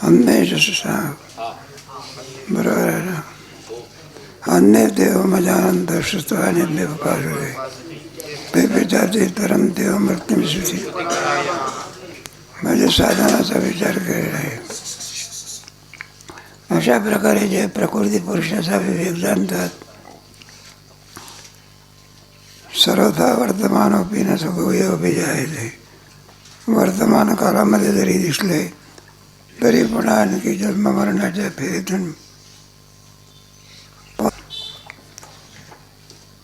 अन्य बरोबर आहे ना. अन्य देव मजानंद श्रुत्वाने देव पाजरे पेपिताचे तरम देव मृत्यूशी. म्हणजे साधनाचा विचार केलेला आहे. अशा प्रकारे जे प्रकृती पुरुषाचा विवेक जाणतात, सर्वथा वर्तमानोपी न सगोयोपी जायते. वर्तमान काळामध्ये जरी दिसले तरी पुन्हा आणखी जन्म मरणाच्या फेरीतून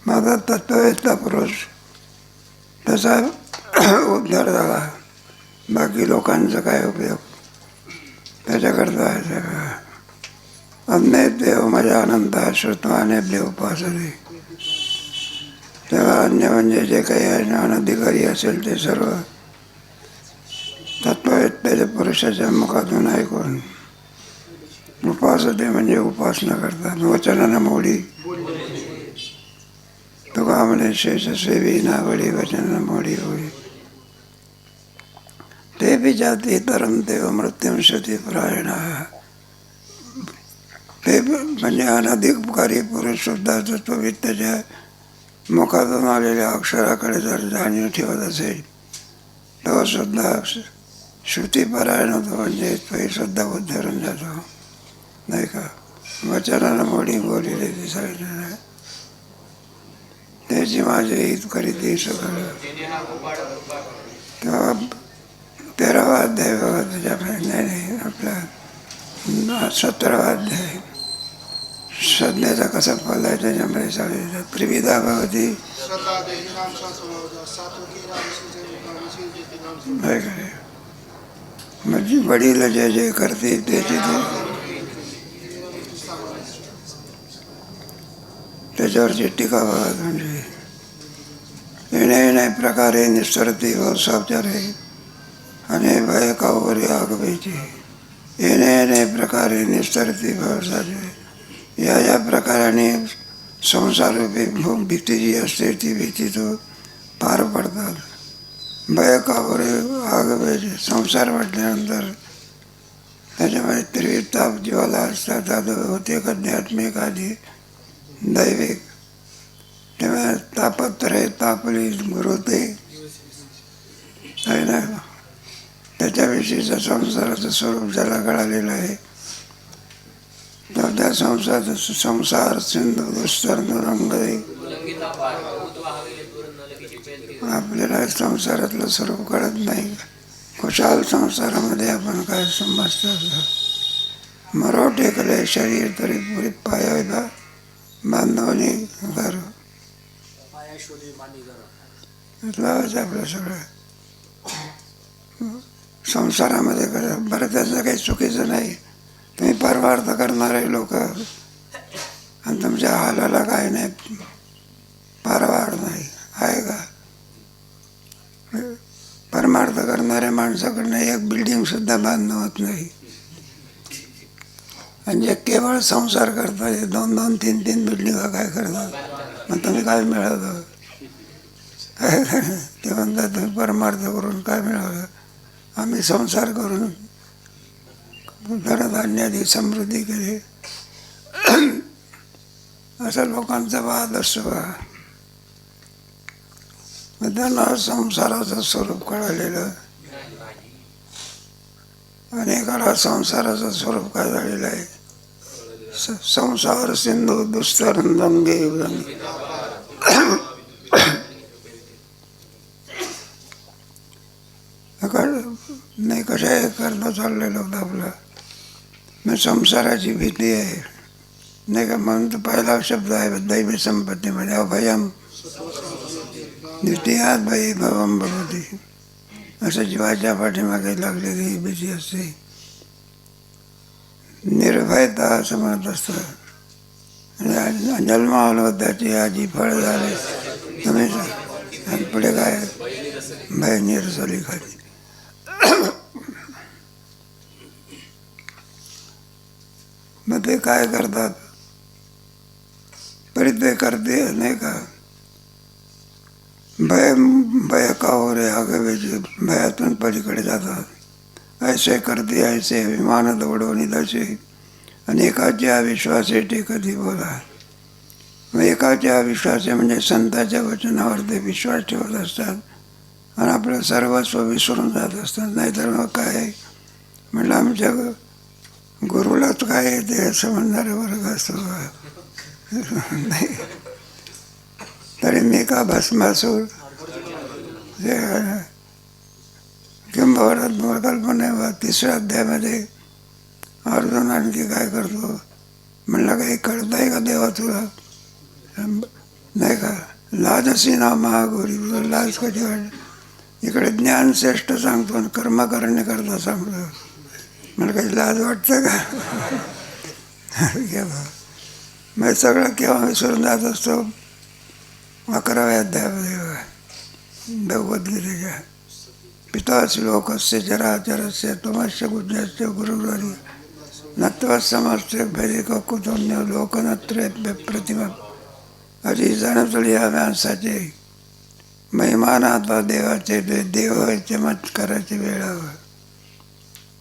माझा तत्ववेत्ता पुरुष तसा उद्धार झाला. बाकी लोकांचा काय उपयोग त्याच्याकरता आहे. अन्य देव माझ्या आनंद श्रुत्वाने देव उपासने. तेव्हा अन्य म्हणजे जे काही अनधिकारी असेल ते सर्व तत्ववेत्त्याच्या पुरुषाच्या मुखातून ऐकून उपासते म्हणजे उपासना करतात. वचनानं मोडी तुका म्हणे शेष सेवी नावडी वचनानं मोडी होळी. ते बी जाती तरम देव मृत्यूंशती प्रायण. ते म्हणजे अनधिकारी पुरुष सुद्धा तत्ववेत्त्याच्या मुखातून आलेल्या अक्षराकडे जर जाणीव ठेवत असेल तो सुद्धा श्रुतीपरायण होतो. म्हणजे तोही सुद्धा उद्धरून जातो नाही का. वचनानं मोडी बोलिले ते सांगितलं त्याची माझे हित करीत सगळं. तेव्हा 13वा अध्याय बघा त्याच्याकडे. नाही आपला 17वा अध्याय संज्ञेचा कसा फल आहे त्याच्यामध्ये सांगितलं. त्रिविधा भवती म्हणजे वडील जे जे करते त्याचे त्याच्यावरची टीका बघा. म्हणजे येणे प्रकारे निस्तरती व सावचारे आणि भय कावरी आगवेची. येणे प्रकारे निस्तरती व सावचारे. या प्रकाराने संसारूपी भीती जी असते ती भीती तो पार पडतात. भय कावरे आगवेची. संसार म्हटल्यानंतर त्याच्यामध्ये त्रिविध ताप जीवाला असतात. होते अध्यात्मिक आधी दैविक. तेव्हा तापत्रय तापली गुरुते आहे ना. त्याच्याविषयीचं संसाराचं स्वरूप ज्याला कळालेलं आहे तर त्या संसार सिंधू दुस्तरंग. आपल्याला संसारातलं स्वरूप कळत नाही. खुशाल संसारामध्ये आपण काय समजतो. मरो टेकले शरीर तरी पुरी पाया बांधवणी घर लावायचं आपलं सगळं. संसारामध्ये बरं त्याचं काही चुकीचं नाही. तुम्ही परमार्थ करणारे लोक आणि तुमच्या हालाला काय नाही परवार नाही आहे का. परमार्थ करणाऱ्या माणसाकडनं एक बिल्डिंग सुद्धा बांधणं होत नाही. आणि जे केवळ संसार करतात 2-2, 3-3 बिल्डिंगा काय करतात. मग तुम्ही काय मिळवलं ते म्हणतात तुम्ही परमार्थ करून काय मिळवलं. आम्ही संसार करून धनधान्यादी समृद्धी केली. असा लोकांचा वाद असतो बा. त्यांना संसाराचं स्वरूप कळालेलं. अनेकाला संसाराचं स्वरूप काय झालेलं आहे. संसार सिंधू दुस्तरंगम नाही कशा करणं चाललेलं होतं आपलं. मग संसाराची भीती आहे नाही का. म्हणून तर पहिला शब्द आहे दैवी संपत्तीमध्ये अभयम द्वितीयात भयी भवम भवती. असं जीवाच्या पाठीमागे लागलेली भीती असते. निर्भयता असं म्हणत असतं. जन्म आलो त्याची आजी फळ झाले तुम्ही. आणि पुढे काय भय निरसली खाली. मग ते काय करतात तरी ते करते नाही का. भय कावरे आगवेचे. भयातून पलीकडे जातात. ऐसे करते ऐसे विमान दौडवणी दशे अनेकाच्या विश्वासे टेकती बोला. मग एकाच्या विश्वासे म्हणजे संतांच्या वचनावर ते विश्वास ठेवत असतात आणि आपलं सर्वस्व विसरून जात असतात. नाहीतर मग काय म्हटलं आमच्या गुरुलाच काय येते असं म्हणणारे वर्ग असतो. नाही तरी मी का भस्मासूर जे किंबहुना कल्पने 3ऱ्या अध्यायामध्ये अर्जुन आणखी काय करतो म्हणलं काही कळतंय का देवा तुला? नाही का लाजसी ना महागौरी लाज कधी वाटत. इकडे ज्ञान श्रेष्ठ सांगतो आणि कर्म करणे करता सांगतो. मला काही लाज वाटतं का? मग सगळं केव्हा विसरून जात असतो 11व्या अध्यायामध्ये भगवद्गीतेच्या. पितासी लोकस्य चराचरस्य त्वमस्य गुज्जस्य गुरुर्वरी नत्वा समस्ते भैरिक कुतुन्य लोकनत्रे प्रतिमा. अशी जाणतळी या माणसाचे महिमानात्मा देवाचे देव चमत्काराची वेळावर.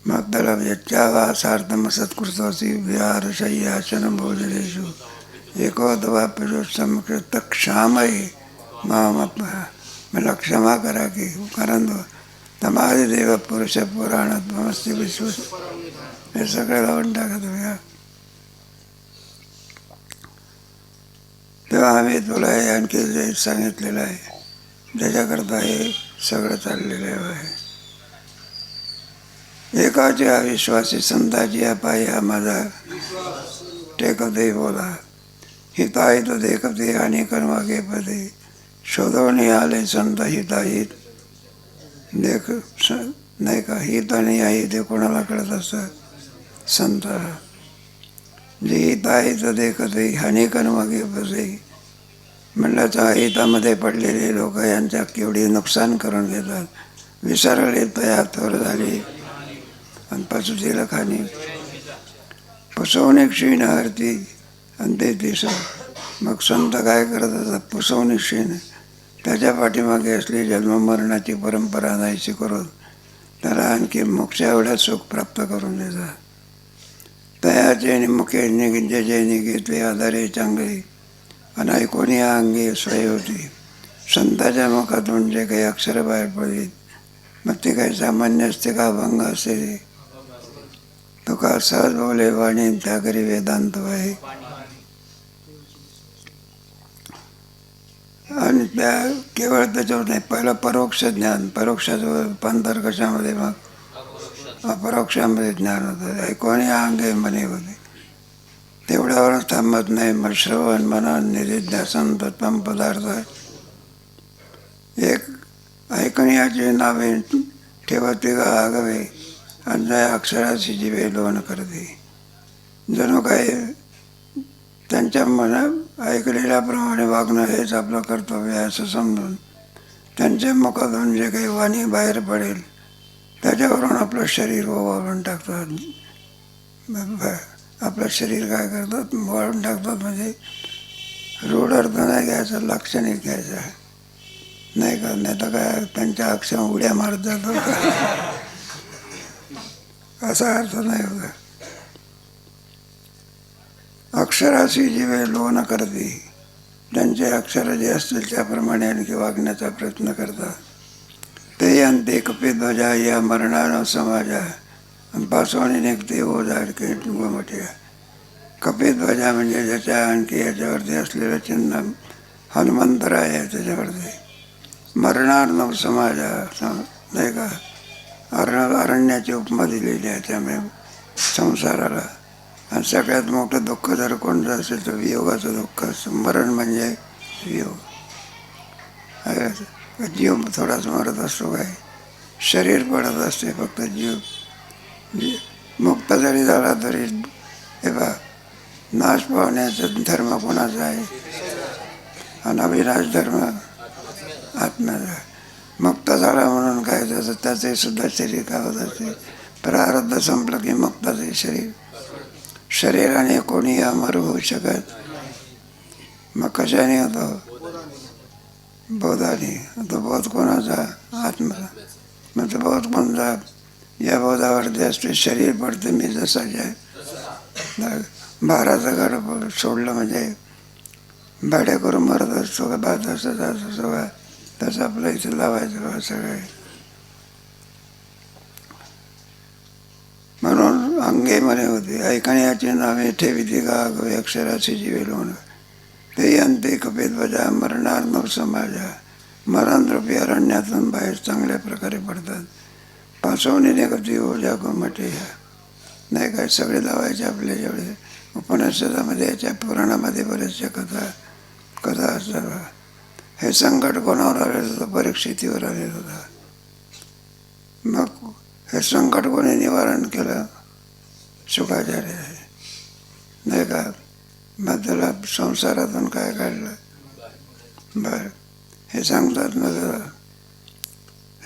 मग त्याला यच्चावा सार्थम सत्कृतोसी विहार शय्यासन भोजनेषु एकोदवाप्य समकृत क्षामही मामप्पा. मला क्षमा करा की कारण तमारी देव पुरुष पुराणात मस्ती विश्वास हे सगळं लावून टाका तुम्ही. तेव्हा आम्ही तुला हे आणखी जे सांगितलेलं आहे त्याच्याकरता हे सगळं चाललेलं आहे. एकाच्या विश्वासी संताची पाया माझा टेकते बोला. हिताहित देखते आणि कर्मागे पदे शोधवणी आले संत हिताहित देख. नाही का हित आणि अहित ते कोणाला कळत असतं? संत. जे हिताहित देखते हानिकर्मागे पदे म्हणलं तर हितामध्ये पडलेले लोक यांच्या केवढी नुकसान करून घेतात. विसरले तया थोर झाली आणि पसुतीला खाणी फसवणूक क्षीण हरती आणि ते दिस. मग संत काय करत असतात? फसवणूक क्षीण त्याच्या पाठीमागे असली जन्ममरणाची परंपरा नाहीशी करून त्याला आणखी मोक्ष एवढ्या सुख प्राप्त करून देतात. तयाचे मुखे निघे जे निघितले आधारे चांगले आणि ऐकून या अंगी सोय होती. संताच्या मुखातून जे काही अक्षर बाहेर पडलीत मग ते काही सामान्य असते का अभंग असते? तो का सहज बोले वाणी त्या करी वेदांत आहे. आणि त्या केवळ त्याच्यावर नाही, पहिलं परोक्ष ज्ञान. परोक्षाचं रूपांतर कशामध्ये? मग अपरोक्षामध्ये ज्ञान होतं. ऐकून या अंगे म्हणे होते तेवढ्यावरच थांबत नाही. मग श्रवण मनन निधिध्यासन तत्त्वम पदार्थ. एक ऐकण्याची नावे ठेवते का आगवे आणि त्या अक्षराची जीवे लोण करते. जणू काही त्यांच्या मनात ऐकलेल्याप्रमाणे वागणं हेच आपलं कर्तव्य आहे असं समजून त्यांच्या मुखातून जे काही वाणी बाहेर पडेल त्याच्यावरून आपलं शरीर वाळून टाकतात. आपलं शरीर काय करतात? वाळून टाकतात. म्हणजे रूढ अर्थ नाही घ्यायचा, लाक्षणिक घ्यायचा. नाही का? नाही तर काय त्यांच्या अक्षर उड्या मारत जातो असा अर्थ नाही होता. अक्षराशी जीवे लोन करते. त्यांचे अक्षर जे असतील त्याप्रमाणे आणखी वागण्याचा प्रयत्न करतात. ते अंते कपिध्वजा या मरणानं समाजा पासवणी निघते ओ जाडके मोठ्या. कपिध्वजा म्हणजे ज्याच्या आणखी याच्यावरती असलेलं चिन्ह हनुमंतराय आहे त्याच्यावरती. मरणार्णव समाजा नाही का? अरण्याची उपमा दिलेली आहे त्यामुळे संसाराला. आणि सगळ्यात मोठं दुःख जर कोणतं असेल तर वियोगाचं दुःख असतं. मरण म्हणजे वियोग. जीव थोडाच मरत असतो, काय शरीर पडत असते, फक्त जीव मुक्त जरी झाला तरी हे बा नाश पावण्याचा धर्म कोणाचा आहे? आणि अविनाश धर्म आत्म्याचा. मुक्त झाला म्हणून काय त्याचं त्याचे सुद्धा शरीर काय होत असते? प्रारब्ध संपलं की मुक्ताचे शरीर. शरीराने कोणी अमर होऊ शकत? मग कशाने होतो? बोधाने. तो बोध कोणाचा? आत्मा. मग तो बोध कोणता? या बोधावरती असते शरीर पडते मी जसा आहे. भाराचं घर सोडलं म्हणजे भाड्या करून मरत असतो का भात असं जात असतो का तसं आपलं इथं लावायचं बा सगळे. म्हणून अंगे म्हणे होते ऐकणे याची नावे ठेवी का गवे अक्षराची जीवे लोण ते अंते कपेत बजा मरणार नव समाजा मरणरूपी अरण्यातून बाहेर चांगल्या प्रकारे पडतात. पासवणीने कधी ओझा गोमटे ह्या नाही काय सगळे लावायचे आपले जेवढे उपनिषदामध्ये याच्या पुराणामध्ये बऱ्याचशा कथा असतात. हे संकट कोणावर आलेलं होतं? परीक्षितीवर आलेलं होतं. मग हे संकट कोणी निवारण केलं? शुकाचार्य आहे नाही का. मग त्याला संसारातून काय काढलं? बर हे सांगतात. मग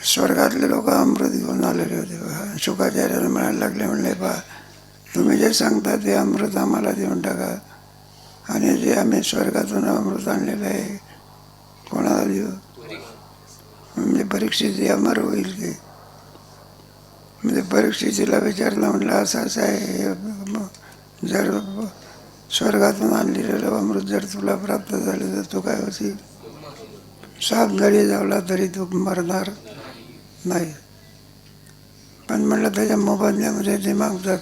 स्वर्गातले लोक अमृत घेऊन आलेले होते. शुकाचार्याला म्हणायला लागले म्हणले पहा तुम्ही जे सांगता ते अमृत आम्हाला देऊन टाका आणि जे आम्ही स्वर्गातून अमृत आणलेलं आहे कोणाला देऊ? म्हणजे परीक्षेची अमर होईल ते. म्हणजे परीक्षेला विचारलं म्हटलं असं असं आहे जर स्वर्गातून आणलेलं अमृत जर तुला प्राप्त झालं तर तू काय होती? 7 जरी जावला तरी तू मरणार नाही. पण म्हटलं त्याच्या मोबदल्यामध्ये ते मागतात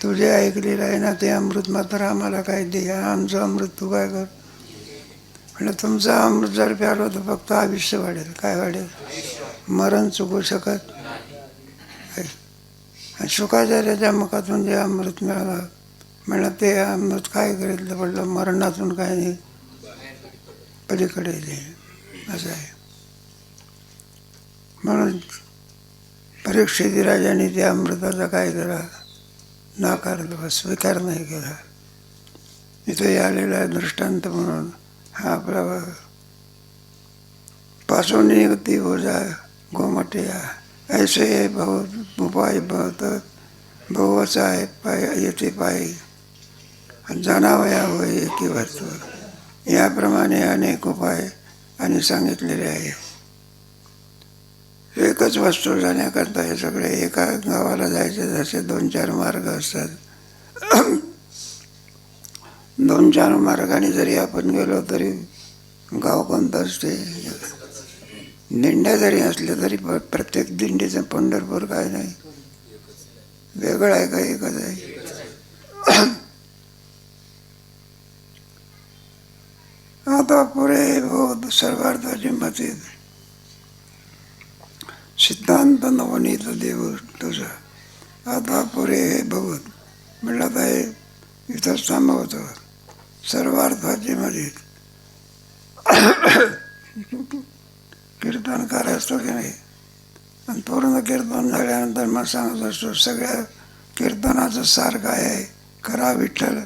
तू जे ऐकलेलं आहे ना ते अमृत मात्र आम्हाला काय दे. आमचं अमृत तू काय कर? म्हटलं तुमचं अमृत जर प्यालो तर फक्त आयुष्य वाढेल. काय वाढेल? मरण चुकू शकत. शुकाचार्याच्या मुखातून जे अमृत मिळालं म्हणलं ते अमृत काय करेल तर म्हटलं मरणातून काय नाही पलीकडे असं आहे. म्हणून परीक्षित राजाने त्या अमृताचा काय केला? नाकारला, स्वीकार नाही केला. इथे आलेला आहे दृष्टांत म्हणून. हा आपला पासोनी गती हो जाय गोमटिया ऐसे बहुत उपाय बहुत बहुवचाय पाय येते पायी जाणावया होय एकी वस्तू. याप्रमाणे अनेक उपाय आणि सांगितलेले आहे. एकच वस्तू जाण्याकरता हे सगळे एका गावाला जायचे जसे 2-4 मार्ग असतात. 2-4 मार्गाने जरी आपण गेलो तरी गाव कोणतं असते. दिंड्या जरी असल्या तरी प्रत्येक दिंडीचं पंढरपूर काय नाही वेगळं आहे का एकच आहे. आता पुरे बहुत सर्वार्थाची मते सिद्धांत नवनीत देव तुझा आता पुरे हे बहुत म्हटलं तर हे इथंच थांबवतो. सर्वार्थाची मध्ये कीर्तनकार असतो की नाही आणि पूर्ण कीर्तन झाल्यानंतर मग सांगत असतो सगळ्या कीर्तनाचं सार काय आहे? करा विठ्ठल.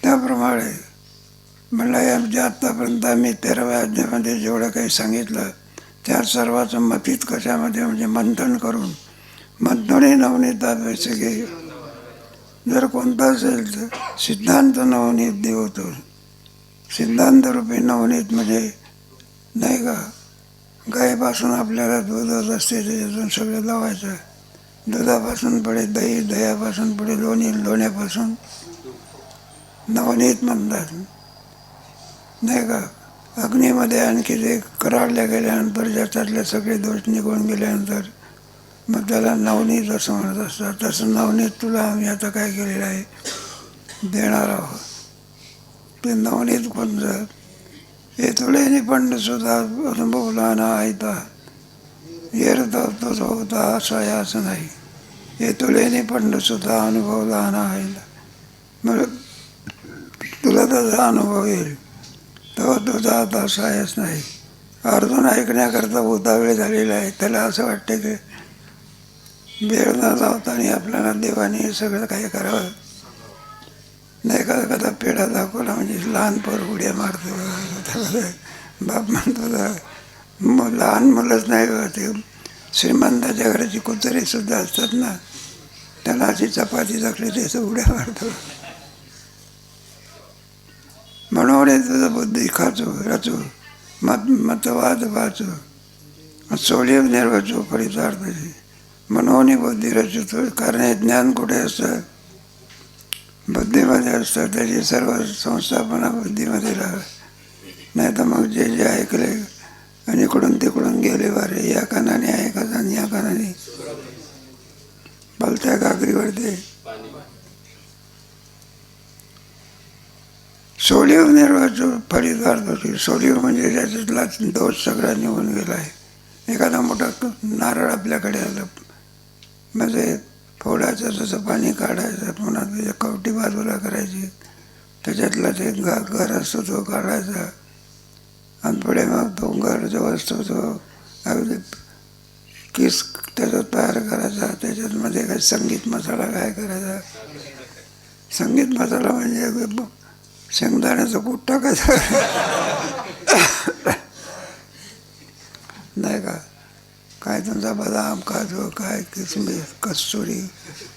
त्याप्रमाणे म्हणलं या आत्तापर्यंत आम्ही 13व्या अध्यायामध्ये जेवढं काही सांगितलं त्या सर्वाचं मतीत कशामध्ये म्हणजे मंथन करून मंथने नवनीता घे. जर कोणता असेल तर सिद्धांत नवनीत देवतो. सिद्धांत रूपी नवनीत म्हणजे नाही का गायीपासून आपल्याला दूध होत असते त्याच्यातून सगळं लावायचं. दुधापासून पुढे दही, दह्यापासून पुढे लोणी, लोण्यापासून नवनीत म्हणतात नाही का. अग्नीमध्ये आणखी ते कराडल्या गेल्यानंतर ज्याच्यातले सगळे दोष निघून गेल्यानंतर मग त्याला नवनीत असं म्हणत असतात. तसं नवनीत तुला आम्ही आता काय केलेलं आहे देणार आहोत. ते नवनीत कोणतं? हे तुळेनी पंड सुद्धा अनुभवला ना ऐता येरता होता असं आहे असं नाही. हे तुळेनी पंड सुद्धा अनुभवला ना ऐता मग तुला त्याचा अनुभव येईल. तो तुझा आता सायच नाही. अर्जुन ऐकण्याकरता उतावळे झालेला आहे. त्याला असं वाटतं की वेळ न लावताना आपल्याला देवाने हे सगळं काही करावं नाही का. एखादा पेढा दाखवला म्हणजे लहान पोर उड्या मारतो. बाप म्हणतो लहान मुलंच नाही का ते श्रीमंताच्या घराची कुत्रे सुद्धा असतात ना त्याला अशी चपाती टाकली त्याचं उड्या मारतो. म्हणून तुझं बुद्धी खाचो रचो मतवाद वाचो सोलिव निर्वचो फलितार्थाची मनोनी बुद्धी रचतो. कारण हे ज्ञान कुठे असतं? बुद्धीमध्ये असतं. त्याची सर्व संस्थापना बुद्धीमध्ये राहावी. नाही तर मग जे जे ऐकले आणि इकडून तिकडून गेले वारे, या कानाने ऐकत आणि या कानाने बलत्या गागरीवर ते सोलिव निर्वाचो फलितार्थ होती. सोलिव म्हणजे त्याच्यातला दोष सगळा निघून गेला आहे. एखादा मोठा नारळ आपल्याकडे आलं म्हणजे फोडायचं, तसं पाणी काढायचं, पुन्हा त्याच्या कवटी बाजूला करायची, त्याच्यातला ते घर असतो तो काढायचा आणि पुढे मग तो घर जो असतो तो अगदी किस त्याचा तयार करायचा. त्याच्यामध्ये काय संगीत मसाला काय करायचा. संगीत मसाला म्हणजे शेंगदाण्याचं कूट टाकायचं नाही का. काय तुमचा बदाम काजू काय किसमिस कस्तुरी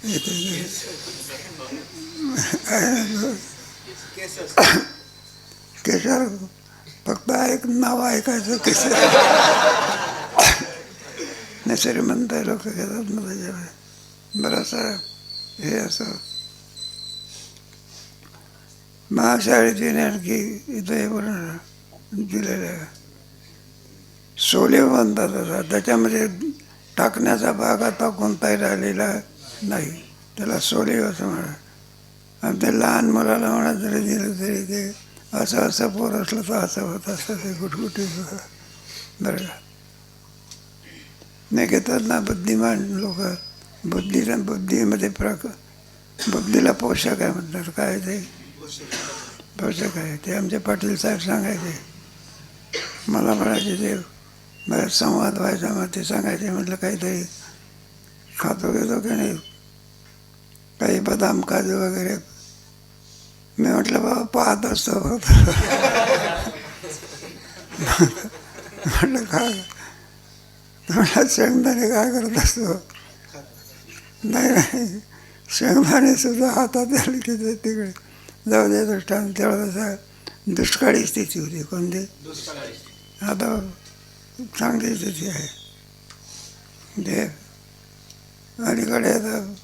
येते केशर फक्त एक नाव ऐकायचं केशर नाही श्रीमंत लोक घेतात ना त्याच्यामध्ये बरंचसं हे असं. महाशाळेची आणखी इथे दिलेलं आहे. सोलिव म्हणतात असा. त्याच्यामध्ये टाकण्याचा भाग आता कोणताही राहिलेला नाही. त्याला सोलिव असं म्हणा. आणि ते लहान मुलाला म्हणा जरी दिलं तरी ते असं असं पोर असलं तर असं होत असतं ते गुटगुटी बरं का. नाही घेतात ना बुद्धिमान लोक. बुद्धीमध्ये बुद्धीला पोषक आहे म्हणतात. काय ते पोषक आहे ते आमचे पाटील साहेब सांगायचे. मला म्हणायचे ते मला संवाद व्हायचा मग ते सांगायचे. म्हटलं काहीतरी खातो घेतो की नाही, काही बदाम काजू वगैरे. मी म्हटलं बाबा पाहत असतो म्हटलं काय म्हटलं शेंगदाणे काय करत असतो. नाही शेंगदाणे सुद्धा हातात आले की ते तिकडे जाऊ दे दृष्टांत. तेवढा दुष्काळी स्थिती होती. कोणती आता चांगली स्थिती आहे. ते अलीकडे आता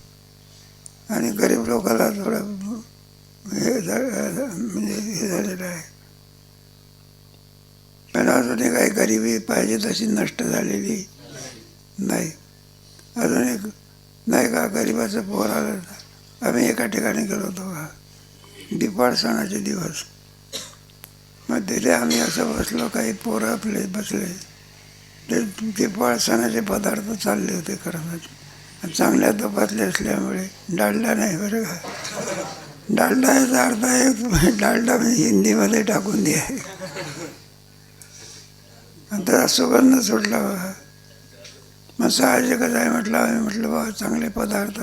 आणि गरीब लोकांना थोडं हे म्हणजे हे झालेलं आहे. पण अजूनही काही गरिबी पाहिजे तशी नष्ट झालेली नाही. अजून एक नाही का गरिबाचं पोर आलं. आम्ही एका ठिकाणी गेलो होतो का दीपावळ सणाचे दिवस. मग तिथे आम्ही असं बसलो, काही पोरं आपले बसले. ते दीपावळ सणाचे पदार्थ चालले होते खरं. चांगल्या तुपातले असल्यामुळे डालडा नाही बरं का. डालडा याचा अर्थ आहे डालडा म्हणजे हिंदीमध्ये टाकून दे आहे. त्याचा सुगंध सुटला बघा. मग साहजिकच आहे म्हटलं. आम्ही म्हटलं बाबा चांगले पदार्थ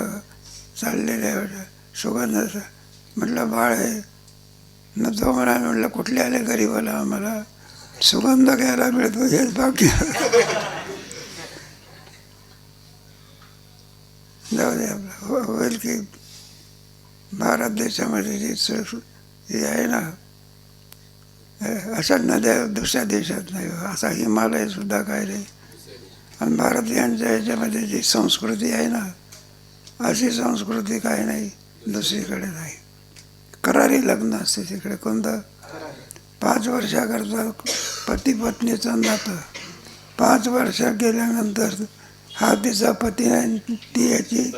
चाललेले आहे सुगंधाचा. म्हटलं बाळ आहे न तो म्हटलं कुठले आले गरीबाला आम्हाला सुगंध घ्यायला मिळतो हेच बाकी. जाऊ दे आपलं होईल की. भारत देशामध्ये जी हे आहे ना अशा नद्या दुसऱ्या देशात नाही. असा हिमालय सुद्धा काय नाही. आणि भारतीयांच्या ह्याच्यामध्ये जी संस्कृती आहे ना अशी संस्कृती काय नाही दुसरीकडे नाही. करारी लग्न असते तिकडे. कोणतं 5 वर्षाकरता पती पत्नीचं नातं. 5 वर्ष गेल्यानंतर हा तिचा पती आहे ती याची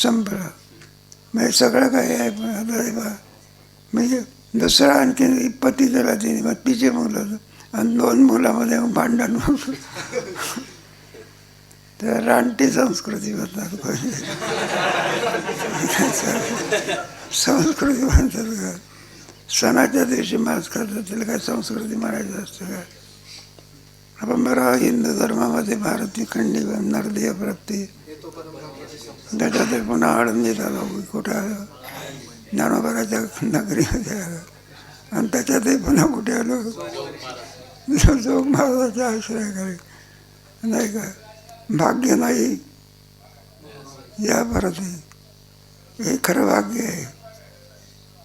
संपला. म्हणजे सगळं काही आहे. पण म्हणजे दुसरा आणखी पती त्याला तिने मग तिचे मुलं आणि 2 मुलामध्ये भांडण तर रानटी संस्कृती म्हणतात. संस्कृती म्हणतात का. सणाच्या दिवशी मांस खातात त्याला काय संस्कृती म्हणायचं असतं का. आपण बरं हिंदू धर्मामध्ये भारतीय खंडी नरदेय प्राप्ती त्याच्यात पुन्हा आळंदीत आलो कुठं आलो ज्ञानोबाच्या नगरीमध्ये आलो आणि त्याच्यातही पुन्हा कुठे आलो जोग महाराजाच्या आश्रयाकडे नाही का. भाग्य नाही या परत हे खरं भाग्य आहे.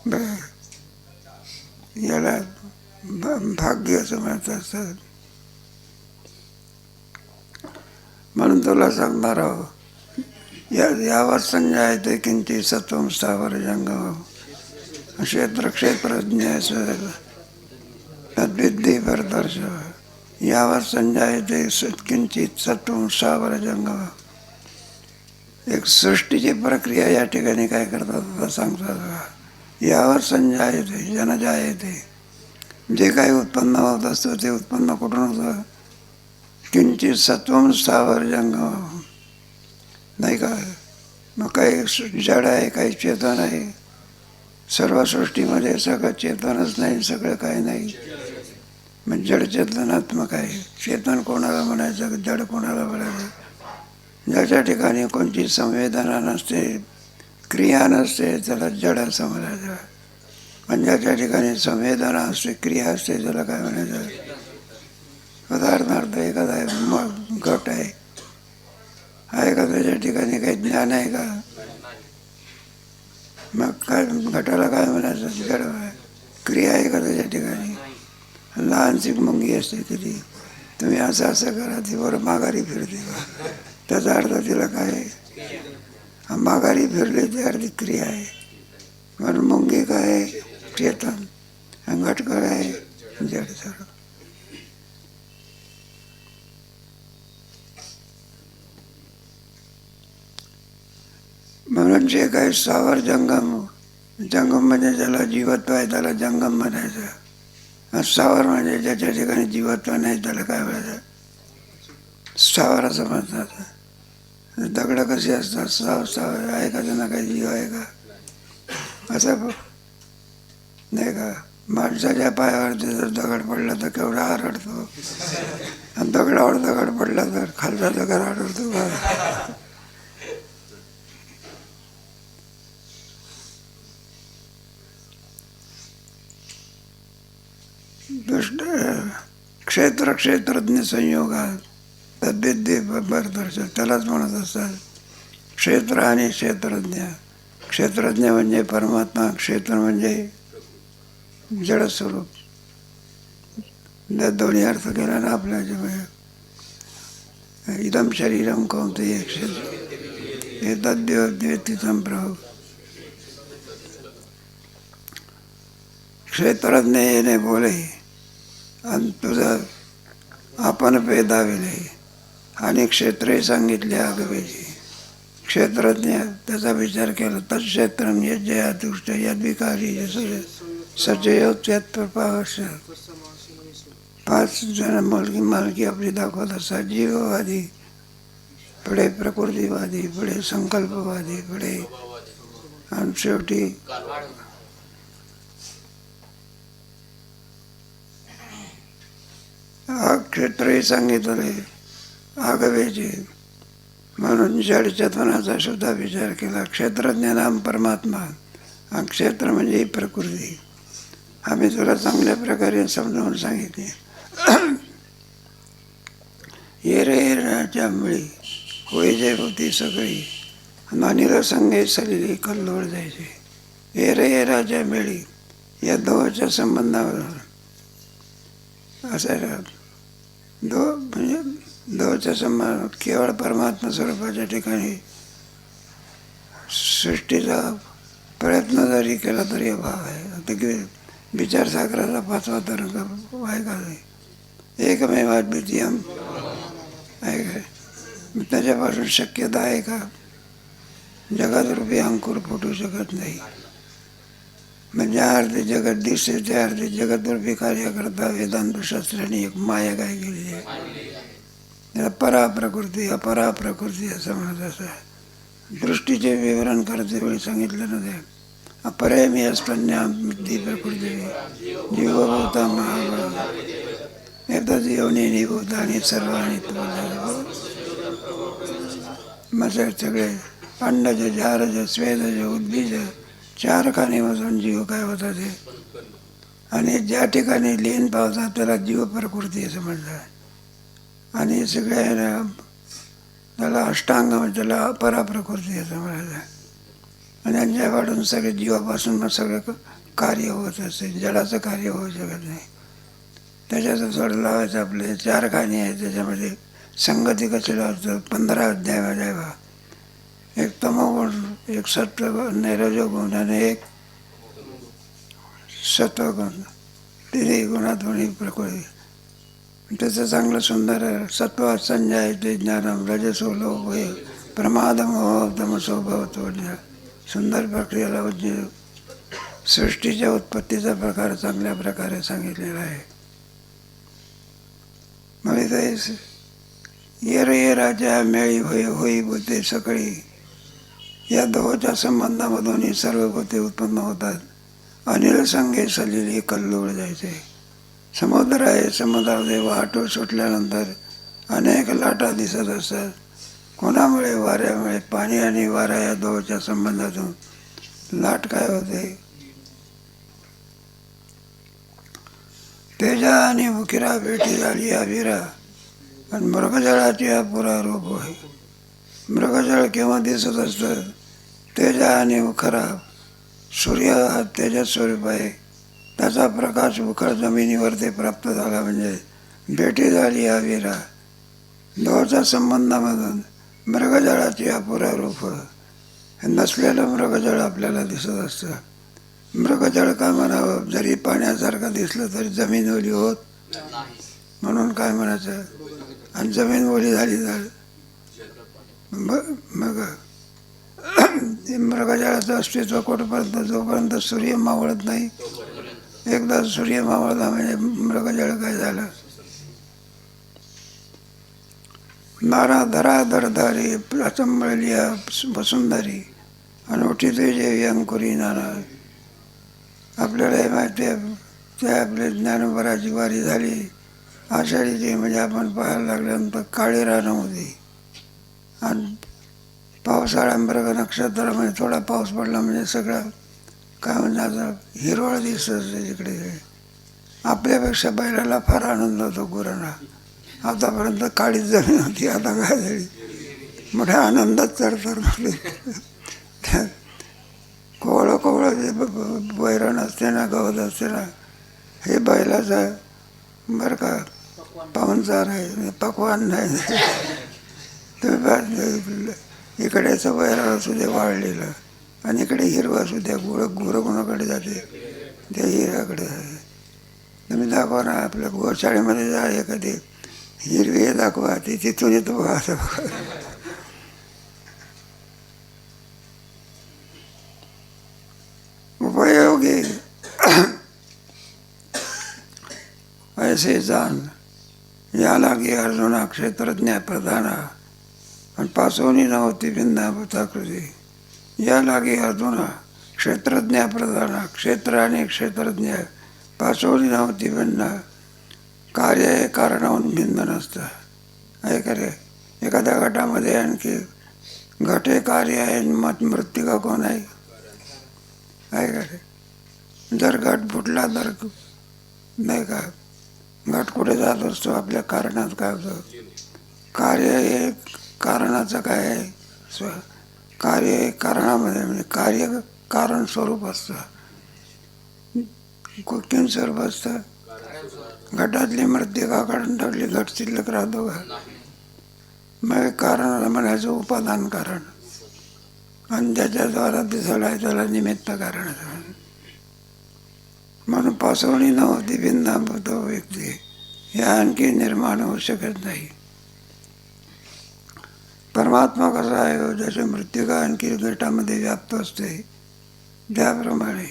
बरं याला भाग्य असं म्हणत असतात. म्हणून तुला सांगणार आहो यावर संजायते किंचित सत्वं स्थावर जंगम क्षेत्र क्षेत्रज्ञ तद्विद्धी परदर्श यावर संजायते किंचित सत्वं स्थावर जंगम. एक सृष्टीची प्रक्रिया या ठिकाणी काय करतात सांगतात. यावर संजायते जनजायते, जे काही उत्पन्न होत असतं ते उत्पन्न कुठून होतं. किंचित सत्वं स्थावर जंगम, नाही का. मग काही जड आहे, काही चेतन आहे. सर्व सृष्टीमध्ये सगळं चेतनच नाही, सगळं काही नाही. मग जड चेतनात्मक आहे. चेतन कोणाला म्हणायचं, जड कोणाला म्हणायचं. ज्याच्या ठिकाणी कोणती संवेदना नसते, क्रिया नसते, त्याला जड असं म्हणायचं. आणि ज्याच्या ठिकाणी संवेदना असते, क्रिया असते, त्याला काय म्हणायचं. उदाहरणार्थ एखादा घट आहे का, त्याच्या ठिकाणी काही ज्ञान आहे का. मग काय घटाला काय म्हणायचं, जड आहे. क्रिया आहे का त्याच्या ठिकाणी. लहानशी मुंगी असते तिथे, तुम्ही असं असं करा, ती बरं माघारी फिरते का. त्याचा अर्थ तिला काय आहे, माघारी फिरली ती अर्धी क्रिया आहे. म्हणून मुंगी काय आहे, चेतन. घट काय आहे, जड सर्व. म्हणून जे काही स्थावर जंगम, जंगम म्हणजे ज्याला जीवत्व आहे त्याला जंगम म्हणायचं. स्थावर म्हणजे ज्याच्या ठिकाणी जीवत्व नाही त्याला काय म्हणायचं, स्थावर असं म्हणतात. दगड कशी असतात, स्थावर आहे का, त्यांना काही जीव आहे का. असं नाही का. माणसाच्या पायावरती जर दगड पडला तर केवढा आरडतो, आणि दगडावर दगड पडला तर खालचा दगड आरडतो का. दुष्ट क्षेत्र क्षेत्रज्ञ संयोगात तद्विद्धी परदर्श, त्यालाच म्हणत असतात क्षेत्र आणि क्षेत्रज्ञ. क्षेत्रज्ञ म्हणजे परमात्मा, क्षेत्र म्हणजे जडस्वरूप. दोन्ही अर्थ केला ना आपल्या याच्यामध्ये. इदम शरीरम कौंतेय क्षेत्र हे तद्वेती संप्रभू. क्षेत्रज्ञ येणे बोले आणि तुझं आपण पेदाविले, आणि क्षेत्रे सांगितले आगवेची. क्षेत्रज्ञ त्याचा विचार केला तर क्षेत्र यज्ञया दुष्ट यद्विकारी सचयोत्यात पावश. 5 जण मालकी आपली दाखवत असतात. जीववादी, पुढे प्रकृतीवादी, पुढे संकल्पवादी, पुढे आणि शेवटी क्षेत्रही सांगितले आगवेचे. म्हणून जड चेतनाचा सुद्धा विचार केला. क्षेत्रज्ञ नाम परमात्मा, आणि क्षेत्र म्हणजे ही प्रकृती. आम्ही तुला चांगल्या प्रकारे समजावून सांगितले. येरेच्या मुळी होई जे होती सगळी, नानीला संगे सलिली कल्लोळ जायचे. येराच्या मेळी या दोच्या संबंधावर असायला. म्हणजे दोच्या संबंध केवळ परमात्मा स्वरूपाच्या ठिकाणी सृष्टीचा प्रयत्न जरी केला तरी अभाव आहे. आता विचारसागराचा 5वा तरंग आहे का, एकमेव द्वितीयम आहे का. त्याच्यापासून शक्यता आहे का. जगदरूपी अंकुर फुटू शकत नाही. म्हणजे अर्धे जगत दिसते त्या अर्धे जगदरूपी कार्य करता वेदांतशास्त्राने एक माया काय केलेली आहे. त्याला पराप्रकृती अपराप्रकृती असं म्हणत असं. दृष्टीचे विवरण करते वेळी सांगितलं ना ते. अपरेमी अस्पन्या बुद्धी प्रकृती जीवभूता महाभाव एकदाच योनी निभूता आणि सर्वांनी मग सगळे अंडज झारज स्वेदज उद्बीज 4 खाणीपासून जीव काय होता ते. आणि ज्या ठिकाणी लीन पावतात त्याला जीव प्रकृती असं म्हणतात. आणि सगळ्या त्याला अष्टांग म्हणजे त्याला अपराप्रकृती असं म्हणायचं. आणि यांच्या वाढून सगळे जीवापासून मग सगळं कार्य होत असते. जडाचं कार्य होऊ शकत नाही. त्याच्याचं सोड लावायचं आपले 4 खाणी आहेत, त्याच्यामध्ये संगती कशी लावतो 15 अध्यायामध्ये बघा. एक तमोगुण, एक सत्वगुण, रजोगुण आणि एक सत्वगुण. तिन्ही गुणात प्रकृती. त्याचं चांगलं सुंदर आहे. सत्व संजायते ज्ञानम रजसो लोभे प्रमादमोह तमसो भवतो. सुंदर प्रक्रियेला सृष्टीच्या उत्पत्तीचा प्रकार चांगल्या प्रकारे सांगितलेला आहे. मग इथे ये रे राजा मेळी होई होई भूते सकळी. या दोहोच्या संबंधामधून ही सर्व भूते उत्पन्न होतात. अनिल संगे सलिली कल्लोळ जायचे. समुद्र आहे, समुद्रामध्ये वाटो सुटल्यानंतर अनेक लाटा दिसत असतात. कोणामुळे? वाऱ्यामुळे. पाणी आणि वारा या दोहोच्या संबंधातून लाट काय होते? तेजा आणि उकिरा भेटी झाली अविरा. आणि मृगजळाची हा पुरा रूप होय. मृगजळ केव्हा दिसत असतं? तेजा आणि उखरा. सूर्य हा तेजस स्वरूप आहे. त्याचा प्रकाश उखळ जमिनीवर ते प्राप्त झाला म्हणजे भेटी झाली अविरा. दोहोच्या संबंधामधून मृगजळाची हा पुरा रूप. नसलेलं मृगजळ आपल्याला दिसत असतं. मृगजळ का म्हणावं? जरी पाण्यासारखं दिसलं तरी जमीन ओली होत म्हणून काय म्हणायचं? आणि जमीन ओली झाली तर मग मृगजळाचं अस्तित्व कुठपर्यंत? जोपर्यंत सूर्य मावळत नाही. एकदा सूर्य मावळला म्हणजे मृगजळ काय झालं? नारा धरा धरधारी प्रचंबळलिया वसुंधरी अनोठी तुझे अंकुरी नाना. आपल्याला हे माहिती आहे, ते आपले ज्ञानोबराची वारी झाली आषाढीची. म्हणजे आपण पाहायला लागल्यानंतर काळी रानं होती. आणि पावसाळा मृग नक्षत्रामध्ये थोडा पाऊस पडला म्हणजे सगळं काय म्हणजे आता हिरवळ दिसत इकडे. आपल्यापेक्षा बैलाला फार आनंद होतो गुरांना. आतापर्यंत काळीच जमीन होती, आता काय झाली? मोठ्या आनंदात चढतर कोवळं कोवळं जे वैरण असते ना, गवत असते ना, हे बैलाचं बरं का पाहुणचार आहे, पकवान नाही. तुम्ही इकडेचं वैरण असू दे वाळलेलं आणि इकडे हिरवं असू द्या. गुरं कोणाकडे जाते? ते हिराकडे आहे. तुम्ही दाखवा ना, आपल्या गोशाळेमध्ये जा एखादी हिरवी हे दाखवा, ती तिथून येतो बघा. असं उपयोगी ऐसे जाण या लागे अर्जुना क्षेत्रज्ञ प्रधाना. आणि पासवनी नव्हती भिन्नाकृती. या लागे अर्जुना क्षेत्रज्ञ प्रधाना. क्षेत्र आणि क्षेत्रज्ञ पासवनी नव्हती भिन्न. कार्य हे कारणाहून भिन्न नसतं. आहे का रे? एखाद्या गटामध्ये आणखी घट हे कार्य आहे, मृत्तिका कोण आहे? आहे का रे? जर घट फुटला तर नाही का, घट कुठे जात असतो? आपल्या कारणात काय होतं? कार्य हे कारणाचं काय आहे? कार्य हे कारणामध्ये म्हणजे कार्य कारण स्वरूप असतं. किती स्वरूप असतं? घटातली मृत्तिका काढून टाकली, घट शिल्लक राहतो का? मग कारणा म्हणायचं उपादान कारण. आणि ज्याच्याद्वारा दिसायला आहे त्याला निमित्त कारण. म्हणून पासवणी नव्हती भिन्नाभूत व्यक्ती. हे आणखी निर्माण होऊ शकत नाही. परमात्मा कसा आहे? जसे मृत्तिका आणखी घटामध्ये व्याप्त असते त्याप्रमाणे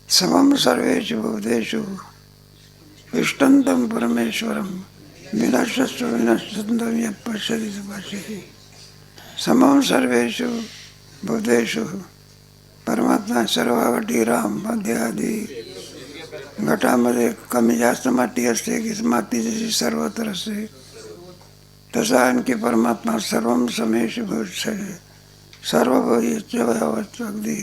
समम सर्वेषु भूतेषु इष्टंतम परमेश्वरम विनश्यस्तु विनश्यंतम यः पश्यति स पश्यति. समम सर्वेषु भूतेषु परमात्मा सर्व घटी राम मध्ये आधी. घटामध्ये कमी जास्त माती असते की माती जशी सर्वत्र असते तसा आणखी परमात्मा सर्वम समेश भूषणे. सर्व अगदी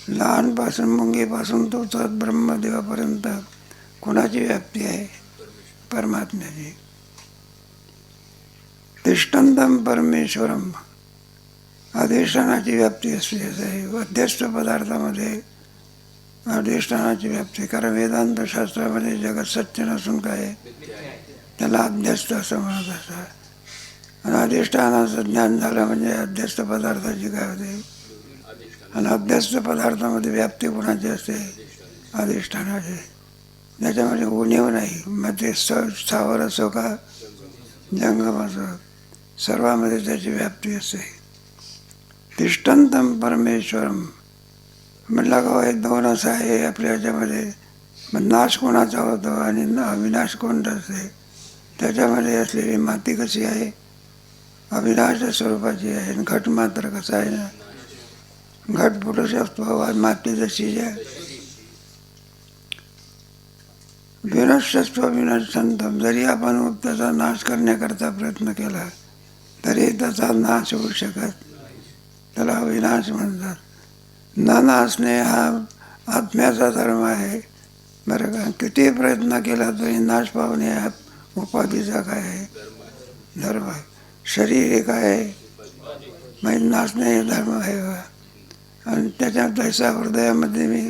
लहानपासून मुंगीपासून तो तर ब्रह्मदेवापर्यंत कोणाची व्याप्ती आहे? परमात्म्याची. तिष्ठंतम परमेश्वरम अधिष्ठानाची व्याप्ती असली आहे. अध्यस्त पदार्थामध्ये अधिष्ठानाची व्याप्ती. कारण वेदांत शास्त्रामध्ये जगत सत्य नसून काय आहे, त्याला अध्यस्त असं म्हणत असतात. आणि अधिष्ठानाचं ज्ञान झालं म्हणजे अध्यस्त पदार्थाची काय होते, आणि अध्यस्त पदार्थामध्ये व्याप्ती कोणाची असते, अधिष्ठानाची. त्याच्यामध्ये उणीव नाही. मग ते स्थावर असो का जंगम असो, सर्वामध्ये त्याची व्याप्ती असते. तिष्ठन्तम परमेश्वरम म्हटलं का हे दोन असं आहे आपल्या ह्याच्यामध्ये. मग नाश कोणाचा होतो आणि अविनाश कोणता असते. त्याच्यामध्ये असलेली माती कशी आहे, अविनाश स्वरूपाची आहे. आणि घट मात्र कसा आहे ना, घट पुरुषत्व, माती जशी आहे. विनश्यस्व विनश्यंतम, जरी आपण त्याचा नाश करण्याकरता प्रयत्न केला तरी त्याचा नाश होऊ शकत, त्याला विनाश म्हणतात. न नाशणे हा आत्म्याचा धर्म आहे. बरं का, किती प्रयत्न केला तरी नाश पावणे हा उपाधीचा काय आहे, धर्म आहे. शरीर हे काय आहे, म्हणजे नाचणे हे धर्म आहे. आणि त्याच्यात तैसा हृदयामध्ये मी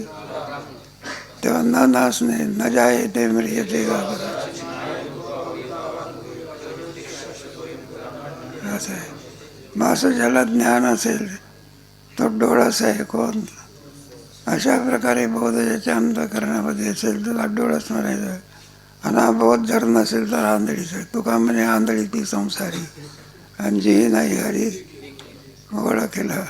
तेव्हा न नाचणे न जाय ते म्रियते असं आहे. मग असं ज्याला ज्ञान असेल तो डोळस आहे कोण, अशा प्रकारे बोध ज्याच्या अंतःकरणामध्ये असेल त्याला डोळस म्हणायचं. आणि हा बोध जर नसेल तर आंधळीच आहे. तुका म्हणे आंधळी ती संसारी, आणि जी नाही हरी ओळखेला.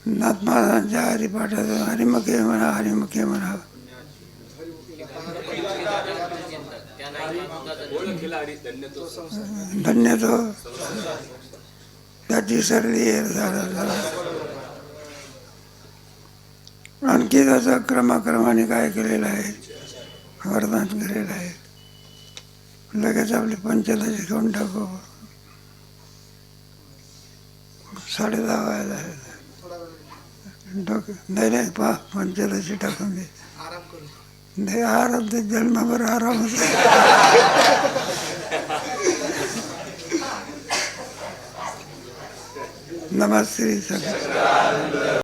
नाथमारांच्या हरिपाठात हरिमुखे म्हणा, हरिमुखे म्हणा. धन्य तो त्याची सर्दी झाला. आणखी त्याचं क्रमाक्रमाने काय केलेलं आहे, वर्णन केलेलं आहे. लगेच आपली पंचदशी घेऊन टाकू. 10:30 व्हायला आहे. नाही नाही पंचदशी टाकून दे. नाही आराम, ते जन्मभर आराम. नमस्ते सगळं.